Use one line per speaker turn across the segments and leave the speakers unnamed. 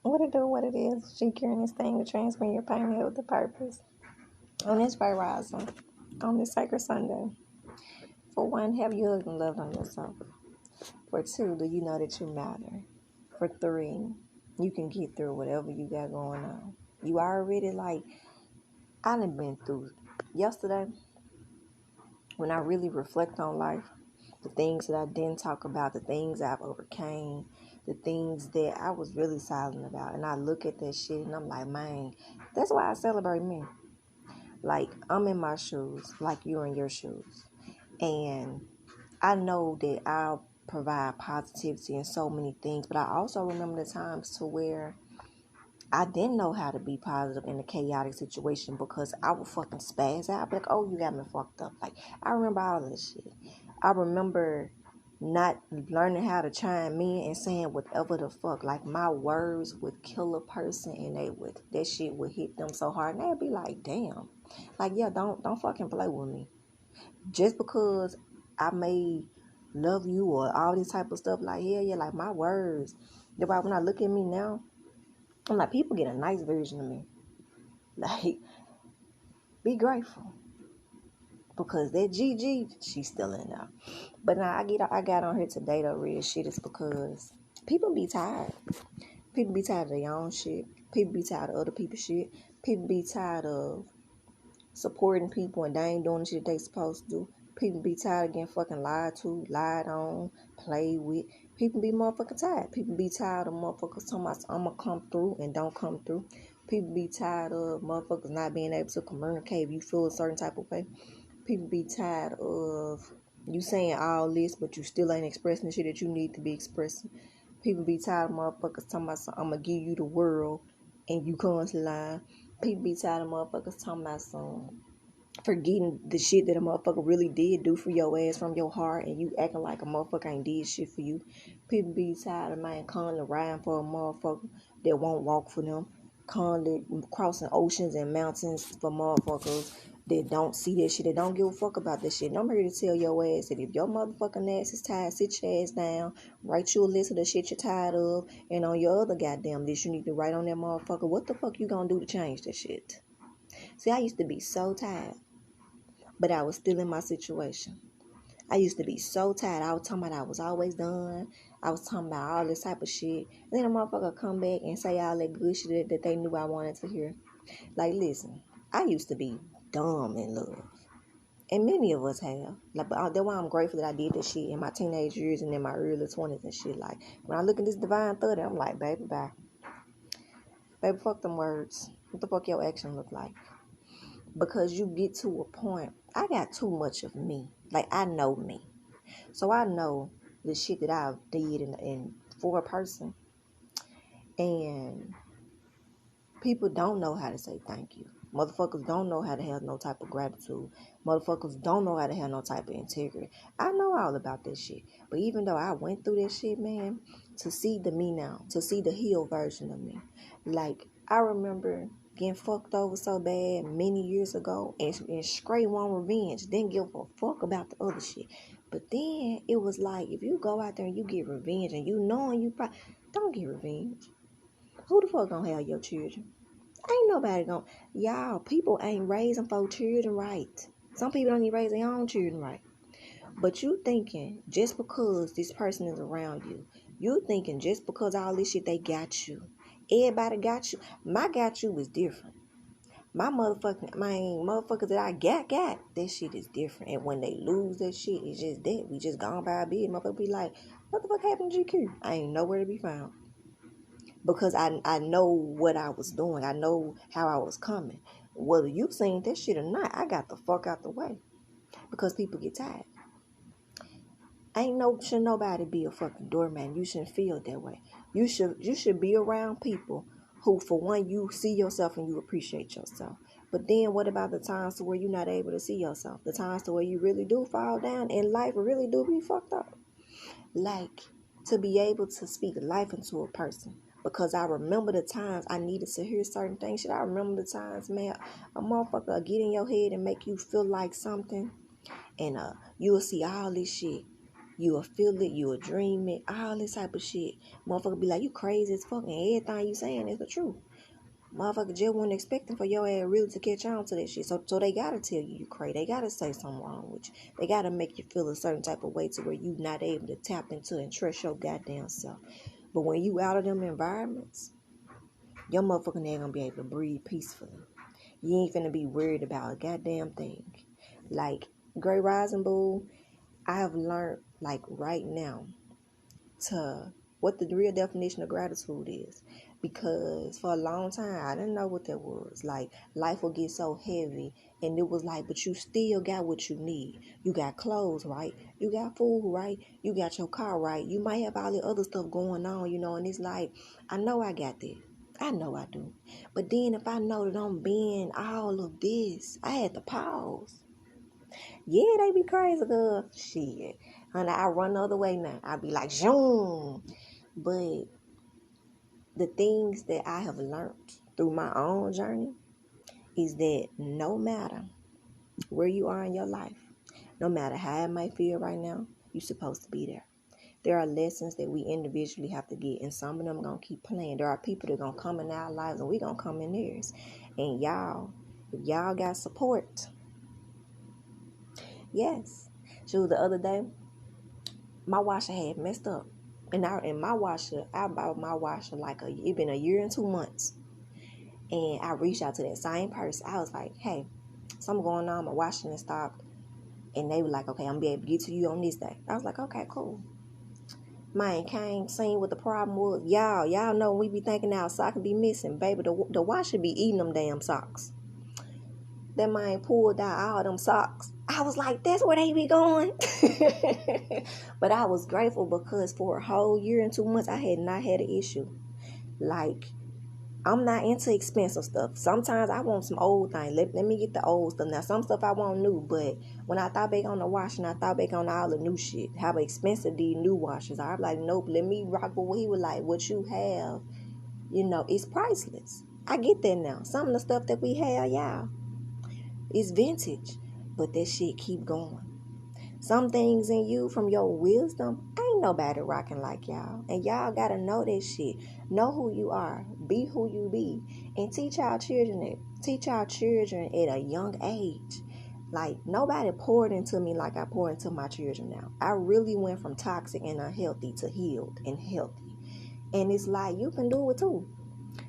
What it do, what it is. She curing this thing to transfer your pain with the purpose. On this bright rising, on this sacred Sunday. For one, have you hugged and loved on yourself? For two, do you know that you matter? For three, you can get through whatever you got going on. You already I done been through yesterday when I really reflect on life, the things that I didn't talk about, the things I've overcame, the things that I was really silent about. And I look at that shit and I'm like, man, that's why I celebrate me. Like, I'm in my shoes, like you're in your shoes. And I know that I'll provide positivity in so many things, but I also remember the times to where I didn't know how to be positive in a chaotic situation because I would fucking spaz out. I'd be like, oh, you got me fucked up. Like, I remember all this shit. I remember not learning how to chime in and saying whatever the fuck. Like, my words would kill a person and that shit would hit them so hard. And they'd be like, damn. Like, yeah, don't fucking play with me. Just because I may love you or all this type of stuff, like, hell yeah, like my words. When I look at me now, I'm like, people get a nice version of me. Like, be grateful. Because that Gigi, she's still in there. But now I got on here today though, real shit is because people be tired. People be tired of their own shit. People be tired of other people's shit. People be tired of supporting people and they ain't doing the shit they supposed to do. People be tired of getting fucking lied to, lied on, played with. People be motherfucking tired. People be tired of motherfuckers talking about I'ma come through and don't come through. People be tired of motherfuckers not being able to communicate if you feel a certain type of way. People be tired of you saying all this but you still ain't expressing the shit that you need to be expressing. People be tired of motherfuckers talking about I'ma give you the world and you constantly lying. People be tired of motherfuckers talking about some forgetting the shit that a motherfucker really did do for your ass from your heart and you acting like a motherfucker ain't did shit for you. People be tired of man constantly riding for a motherfucker that won't walk for them. Constantly crossing oceans and mountains for motherfuckers that don't see that shit, that don't give a fuck about that shit. And I'm here to tell your ass that if your motherfucking ass is tired, sit your ass down, write you a list of the shit you're tired of, and on your other goddamn list you need to write on that motherfucker, what the fuck you gonna do to change that shit? See, I used to be so tired, but I was still in my situation. I used to be so tired. I was talking about I was always done. I was talking about all this type of shit. And then a motherfucker come back and say all that good shit that they knew I wanted to hear. Like, listen, I used to be dumb in love. And many of us have. Like, but that's why I'm grateful that I did this shit in my teenage years and in my early 20s and shit. Like, when I look at this divine 30, I'm like, baby, bye. Baby, fuck them words. What the fuck your action look like? Because you get to a point, I got too much of me. Like, I know me. So I know the shit that I did in for a person. And people don't know how to say thank you. Motherfuckers don't know how to have no type of gratitude. Motherfuckers don't know how to have no type of integrity. I know all about this shit. But even though I went through this shit, man, to see the me now, to see the healed version of me. Like, I remember getting fucked over so bad many years ago and straight want revenge. Didn't give a fuck about the other shit. But then it was like, if you go out there and you get revenge and you knowing you probably don't get revenge. Who the fuck gonna have your children? Ain't nobody gonna. Y'all, people ain't raising 4 children right. Some people don't even raise their own children right. But you thinking just because this person is around you, you thinking just because all this shit they got you. Everybody got you. My got you is different. My motherfuckers that I got, that shit is different. And when they lose that shit, it's just that. We just gone by a bit. Motherfucker be like, what the fuck happened to GQ? I ain't nowhere to be found. Because I know what I was doing. I know how I was coming. Whether you seen that shit or not, I got the fuck out the way. Because people get tired. Should nobody be a fucking doorman. You shouldn't feel that way. You should be around people who, for one, you see yourself and you appreciate yourself. But then what about the times to where you're not able to see yourself? The times to where you really do fall down and life really do be fucked up. Like, to be able to speak life into a person. Because I remember the times I needed to hear certain things. Shit, I remember the times, man, a motherfucker will get in your head and make you feel like something. And you will see all this shit.
You will feel it, you will dream it, all this type of shit. Motherfucker be like, you crazy as fuck, and everything you saying is the truth. Motherfucker just wasn't expecting for your ass really to catch on to that shit. So they gotta tell you crazy. They gotta say something wrong with you. They gotta make you feel a certain type of way to where you not able to tap into and trust your goddamn self. But when you out of them environments, your motherfucking ain't gonna be able to breathe peacefully. You ain't finna be worried about a goddamn thing. Like, Great Rising Bull, I have learned, like, right now, to what the real definition of gratitude is. Because for a long time, I didn't know what that was. Like, life will get so heavy, and it was like, but you still got what you need. You got clothes, right? You got food, right? You got your car, right? You might have all the other stuff going on, and it's like, I know I got that. I know I do. But then if I know that I'm being all of this, I had to pause. Yeah, they be crazy, girl. Shit. Honey, I run the other way now. I be like, zoom. But the things that I have learned through my own journey is that no matter where you are in your life, no matter how it might feel right now, you're supposed to be there. There are lessons that we individually have to get, and some of them going to keep playing. There are people that going to come in our lives, and we going to come in theirs. And y'all, if y'all got support, yes. So the other day, my washer had messed up. And I bought my washer like it been a year and 2 months. And I reached out to that same person. I was like, hey, something going on, my washing and stopped. And they were like, okay, I'm gonna be able to get to you on this day. I was like, okay, cool. Man came, seen what the problem was. Y'all know when we be thinking our sock be missing, baby, the washer be eating them damn socks. That man pulled out all them socks. I was like, that's where they be going. But I was grateful because for a whole year and 2 months, I had not had an issue. Like, I'm not into expensive stuff. Sometimes I want some old things. Let me get the old stuff. Now, some stuff I want new, but when I thought back on the washing, I thought back on all the new shit. How expensive these new washers are. I'm like, nope, let me rock with what he was like. What you have, it's priceless. I get that now. Some of the stuff that we have, y'all, it's vintage, but that shit keep going. Some things in you from your wisdom, ain't nobody rocking like y'all. And y'all gotta know that shit. Know who you are. Be who you be. And teach our children it. Teach our children at a young age. Like, nobody poured into me like I pour into my children now. I really went from toxic and unhealthy to healed and healthy. And it's like, you can do it too.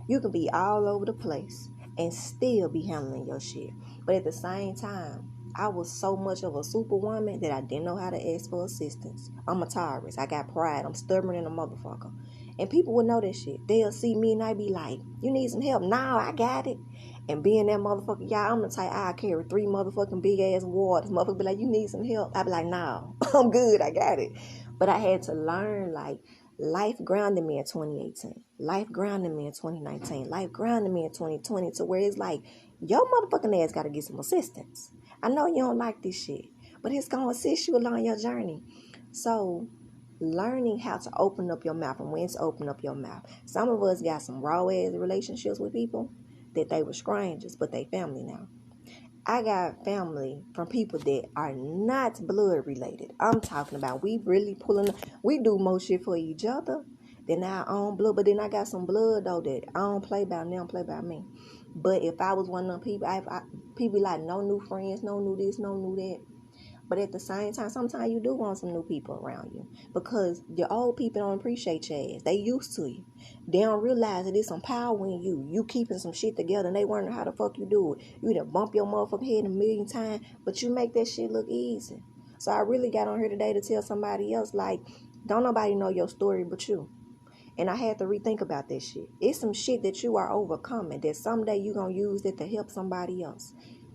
You can be all over the place and still be handling your shit. But at the same time, I was so much of a superwoman that I didn't know how to ask for assistance. I'm a Taurus. I got pride. I'm stubborn in a motherfucker. And people would know that shit. They'll see me and I be like, you need some help? No, I got it. And being that motherfucker, y'all, I'm the type, I carry 3 motherfucking big ass waters. Motherfucker be like, you need some help? I be like, no, I'm good. I got it. But I had to learn, like, life grounded me in 2018. Life grounded me in 2019. Life grounded me in 2020 to where it's like, your motherfucking ass got to get some assistance. I know you don't like this shit, but it's going to assist you along your journey. So, learning how to open up your mouth and when to open up your mouth. Some of us got some raw ass relationships with people that they were strangers, but they family now. I got family from people that are not blood related. I'm talking about we do more shit for each other than our own blood. But then I got some blood though that I don't play about, they don't play about me. But if I was one of them people, people like no new friends, no new this, no new that. But at the same time, sometimes you do want some new people around you because your old people don't appreciate your ass. They used to you. They don't realize that there's some power in you. You keeping some shit together and they wondering how the fuck you do it. You either bump your motherfucking head 1,000,000 times, but you make that shit look easy. So I really got on here today to tell somebody else, like, don't nobody know your story but you. And I had to rethink about that shit. It's some shit that you are overcoming that someday you going to use that to help somebody else.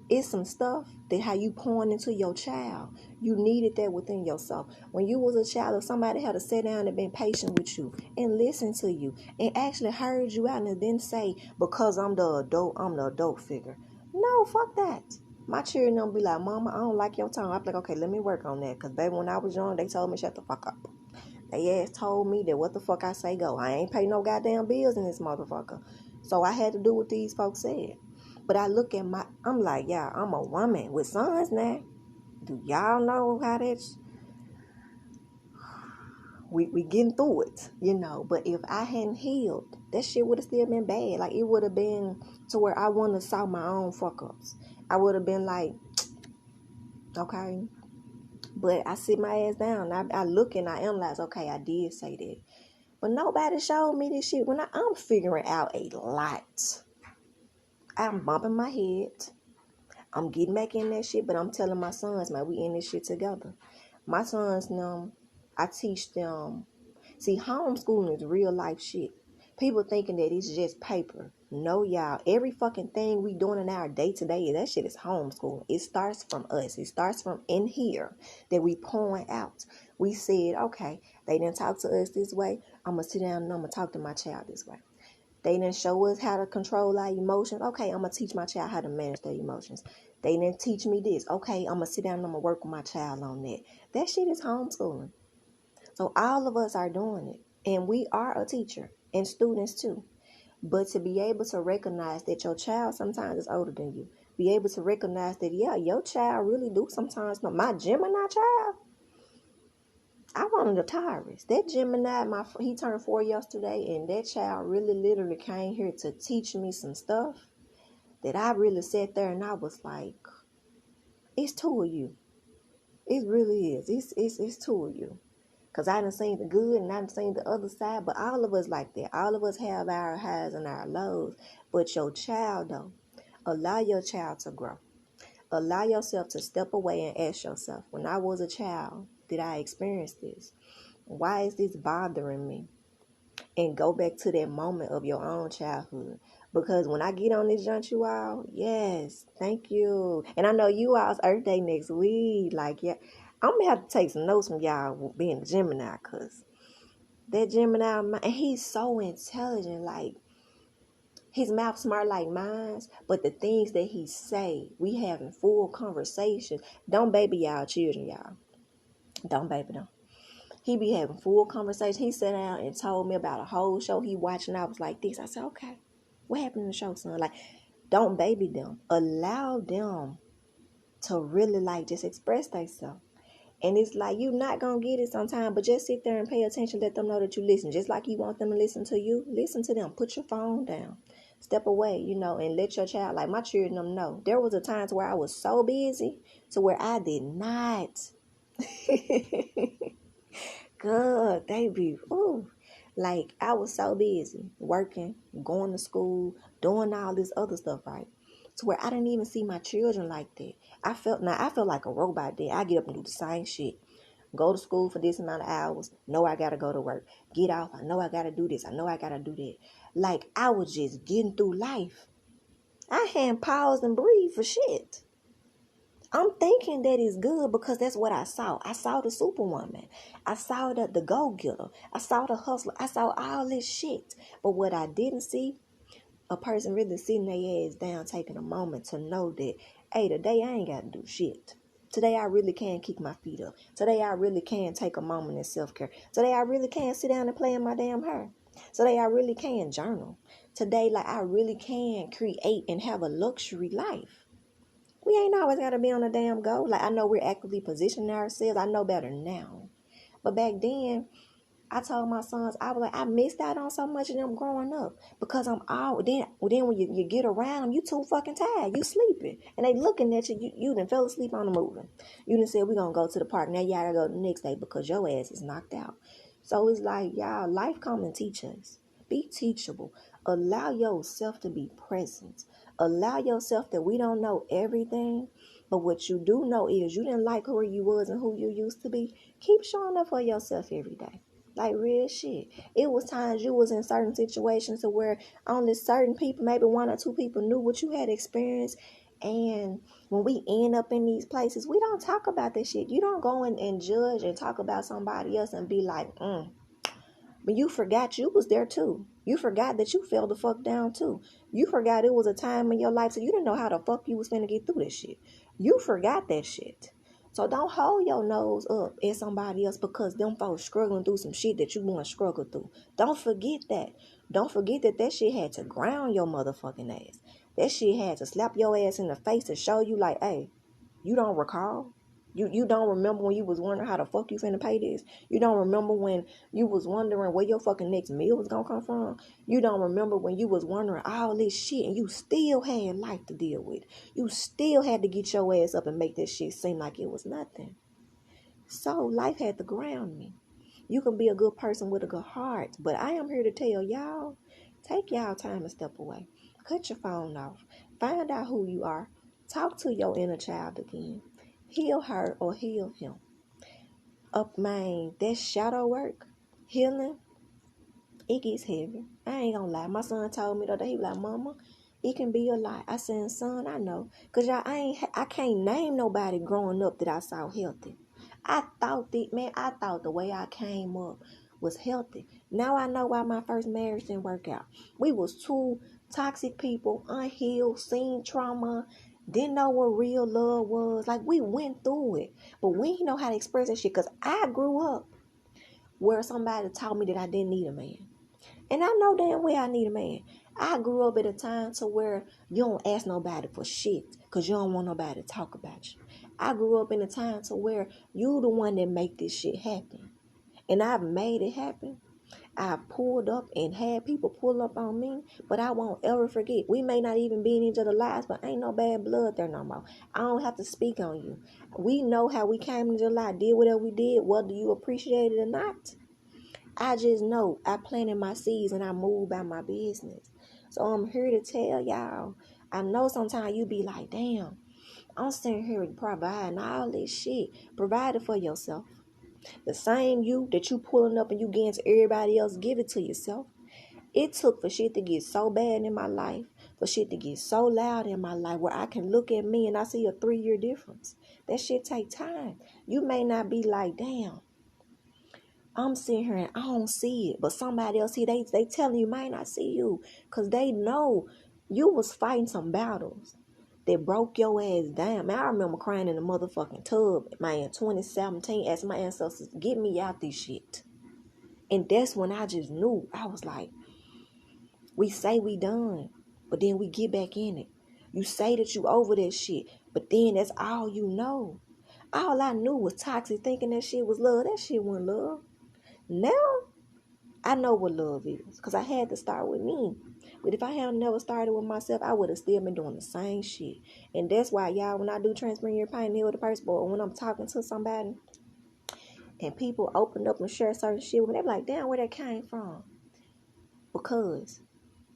It's some stuff that how you pouring into your child. You needed that within yourself. When you was a child, if somebody had to sit down and been patient with you and listen to you and actually heard you out and didn't say, because I'm the adult figure. No, fuck that. My children don't be like, Mama, I don't like your tone. I'm like, okay, let me work on that. Because, baby, when I was young, they told me shut the fuck up. They ass told me that what the fuck I say go. I ain't pay no goddamn bills in this motherfucker. So I had to do what these folks said. But I look at I'm like, yeah, I'm a woman with sons now. Do y'all know how that's? we getting through it, you know. But if I hadn't healed, that shit would have still been bad. Like, it would have been to where I wouldn't have saw my own fuck ups. I would have been like, okay. But I sit my ass down. I look and I analyze, okay, I did say that. But nobody showed me this shit. When I'm figuring out a lot. I'm bumping my head. I'm getting back in that shit, but I'm telling my sons, man, we in this shit together. My sons, I teach them. See, homeschooling is real life shit. People thinking that it's just paper. No, y'all. Every fucking thing we doing in our day-to-day, that shit is homeschooling. It starts from us. It starts from in here that we point out. We said, okay, they didn't talk to us this way. I'm going to sit down and I'm going to talk to my child this way. They didn't show us how to control our emotions. Okay, I'm going to teach my child how to manage their emotions. They didn't teach me this. Okay, I'm going to sit down and I'm going to work with my child on that. That shit is homeschooling. So all of us are doing it. And we are a teacher. And students too. But to be able to recognize that your child sometimes is older than you. Be able to recognize that, yeah, your child really do sometimes know. My Gemini child, I wanted a Taurus. That Gemini, he turned 4 yesterday, and that child really literally came here to teach me some stuff that I really sat there and I was like, it's two of you. It really is. It's two of you. Because I done seen the good and I done seen the other side, but all of us like that. All of us have our highs and our lows. But your child, though, allow your child to grow. Allow yourself to step away and ask yourself, when I was a child, did I experience this? Why is this bothering me? And go back to that moment of your own childhood. Because when I get on this junk, you all, yes, thank you. And I know you all's Earth Day next week. Like, yeah, I'm going to have to take some notes from y'all being a Gemini. Because that Gemini, and he's so intelligent. Like, his mouth smart like mine. But the things that he say, we having full conversation. Don't baby y'all children, y'all. Don't baby them. He be having full conversation. He sat down and told me about a whole show he watched, and I was like this. I said, okay, what happened in the show, son? Like, don't baby them. Allow them to really, like, just express themselves. And it's like, you're not going to get it sometimes, but just sit there and pay attention. Let them know that you listen. Just like you want them to listen to you, listen to them. Put your phone down. Step away, and let your child, like my children, know. There was a time where I was so busy to where I did not. Good, they be, like I was so busy working, going to school, doing all this other stuff, right? To where I didn't even see my children like that. I felt like a robot then. I get up and do the same shit. Go to school for this amount of hours. Know I gotta go to work. Get off. I know I gotta do this. I know I gotta do that. Like I was just getting through life. I hadn't paused and breathed for shit. I'm thinking that is good because that's what I saw. I saw the superwoman. I saw the go-getter. I saw the hustler. I saw all this shit. But what I didn't see, a person really sitting their ass down, taking a moment to know that, hey, today I ain't got to do shit. Today I really can kick my feet up. Today I really can take a moment in self-care. Today I really can sit down and play in my damn hair. Today I really can journal. Today, like, I really can create and have a luxury life. We ain't always got to be on a damn go. Like, I know we're actively positioning ourselves. I know better now. But back then, I told my sons, I was like, I missed out on so much of them growing up. Because I'm all, then when you get around them, you too fucking tired. You sleeping. And they looking at you. You done fell asleep on the moving. You done said, we're going to go to the park. Now you got to go the next day because your ass is knocked out. So it's like, y'all, life come and teach us. Be teachable. Allow yourself to be present. Allow yourself that we don't know everything, but what you do know is you didn't like who you was and who you used to be. Keep showing up for yourself every day. Like real shit. It was times you was in certain situations to where only certain people, maybe 1 or 2 people knew what you had experienced. And when we end up in these places, we don't talk about this shit. You don't go in and judge and talk about somebody else and be like, But you forgot you was there too. You forgot that you fell the fuck down too. You forgot it was a time in your life so you didn't know how the fuck you was finna get through this shit. You forgot that shit. So don't hold your nose up at somebody else because them folks struggling through some shit that you want to struggle through. Don't forget that. Don't forget that shit had to ground your motherfucking ass. That shit had to slap your ass in the face to show you like, hey, you don't recall? You don't remember when you was wondering how the fuck you finna pay this. You don't remember when you was wondering where your fucking next meal was gonna come from. You don't remember when you was wondering all this shit and you still had life to deal with. You still had to get your ass up and make this shit seem like it was nothing. So life had to ground me. You can be a good person with a good heart, but I am here to tell y'all, take y'all time and step away. Cut your phone off. Find out who you are. Talk to your inner child again. Heal her or heal him. Up, man, that shadow work, healing, it gets heavy. I ain't gonna lie. My son told me the other day, he was like, Mama, it can be a lie. I said, son, I know. Because y'all, I can't name nobody growing up that I saw healthy. I thought the way I came up was healthy. Now I know why my first marriage didn't work out. We was two toxic people, unhealed, seen trauma, didn't know what real love was. Like, we went through it, but we didn't know how to express that shit because I grew up where somebody taught me that I didn't need a man. And I know damn well I need a man. I grew up at a time to where you don't ask nobody for shit because you don't want nobody to talk about you. I grew up in a time to where you the one that make this shit happen. And I've made it happen. I've pulled up and had people pull up on me, but I won't ever forget. We may not even be in each other's lives, but ain't no bad blood there no more. I don't have to speak on you. We know how we came into your life, did whatever we did, whether you appreciate it or not. I just know I planted my seeds and I moved by my business. So I'm here to tell y'all. I know sometimes you be like, damn, I'm sitting here providing all this shit. Provide it for yourself. The same you that you pulling up and you getting to everybody else, give it to yourself. It took for shit to get so bad in my life, for shit to get so loud in my life where I can look at me and I see a 3-year difference. That shit take time. You may not be like, damn, I'm sitting here and I don't see it, but somebody else see, they telling you might not see you because they know you was fighting some battles that broke your ass down. Man, I remember crying in the motherfucking tub, man, in 2017, asking my ancestors, get me out this shit. And that's when I just knew. I was like, we say we done, but then we get back in it. You say that you over that shit, but then that's all you know. All I knew was toxic, thinking that shit was love. That shit wasn't love. Now, I know what love is because I had to start with me. But if I had never started with myself, I would have still been doing the same shit. And that's why, y'all, when I do Transferring Your Pain, heal the person, or when I'm talking to somebody and people open up and share certain shit with me, they be like, damn, where that came from? Because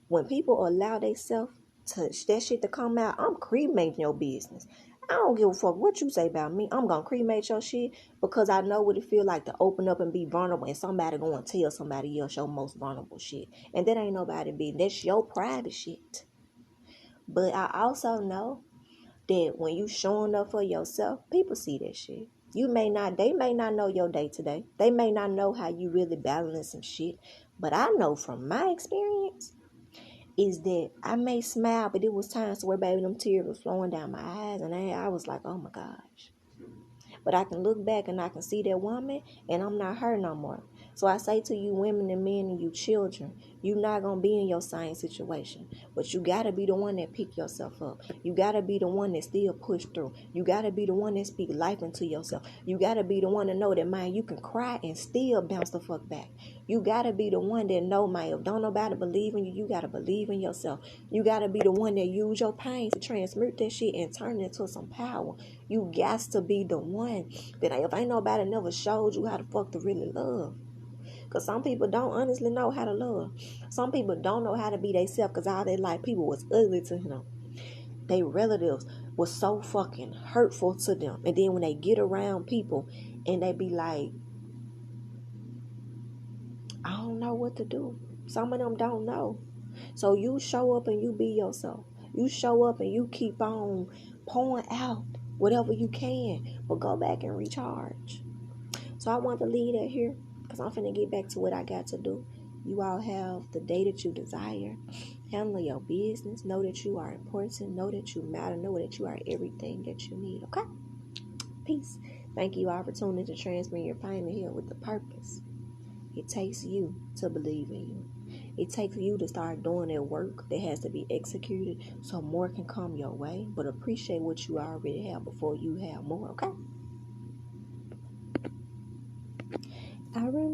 when people allow themselves to that shit to come out, I'm cremating your business. I don't give a fuck what you say about me. I'm gonna cremate your shit because I know what it feel like to open up and be vulnerable and somebody gonna tell somebody else your most vulnerable shit. And that ain't nobody be. That's your private shit. But I also know that when you showing up for yourself, people see that shit. They may not know your day to day. They may not know how you really balance some shit. But I know from my experience is that I may smile, but it was times where, baby, them tears was flowing down my eyes, and I was like, oh my gosh. But I can look back and I can see that woman, and I'm not her no more. So I say to you women and men and you children, you're not going to be in your same situation. But you got to be the one that pick yourself up. You got to be the one that still push through. You got to be the one that speak life into yourself. You got to be the one to know that, man, you can cry and still bounce the fuck back. You got to be the one that know, man, if don't nobody believe in you, you got to believe in yourself. You got to be the one that use your pain to transmute that shit and turn it into some power. You got to be the one that if ain't nobody never showed you how to fuck to really love. Because some people don't honestly know how to love. Some people don't know how to be themselves because all their life people was ugly to them. Their relatives was so fucking hurtful to them. And then when they get around people and they be like, I don't know what to do. Some of them don't know. So you show up and you be yourself. You show up and you keep on pouring out whatever you can. But go back and recharge. So I want to leave that here because I'm finna get back to what I got to do. You all have the day that you desire. Handle your business. Know that you are important. Know that you matter. Know that you are everything that you need. Okay? Peace. Thank you all for tuning in to Transferring Your Pain and Heal with the purpose. It takes you to believe in you. It takes you to start doing that work that has to be executed so more can come your way. But appreciate what you already have before you have more. Okay?
I remember.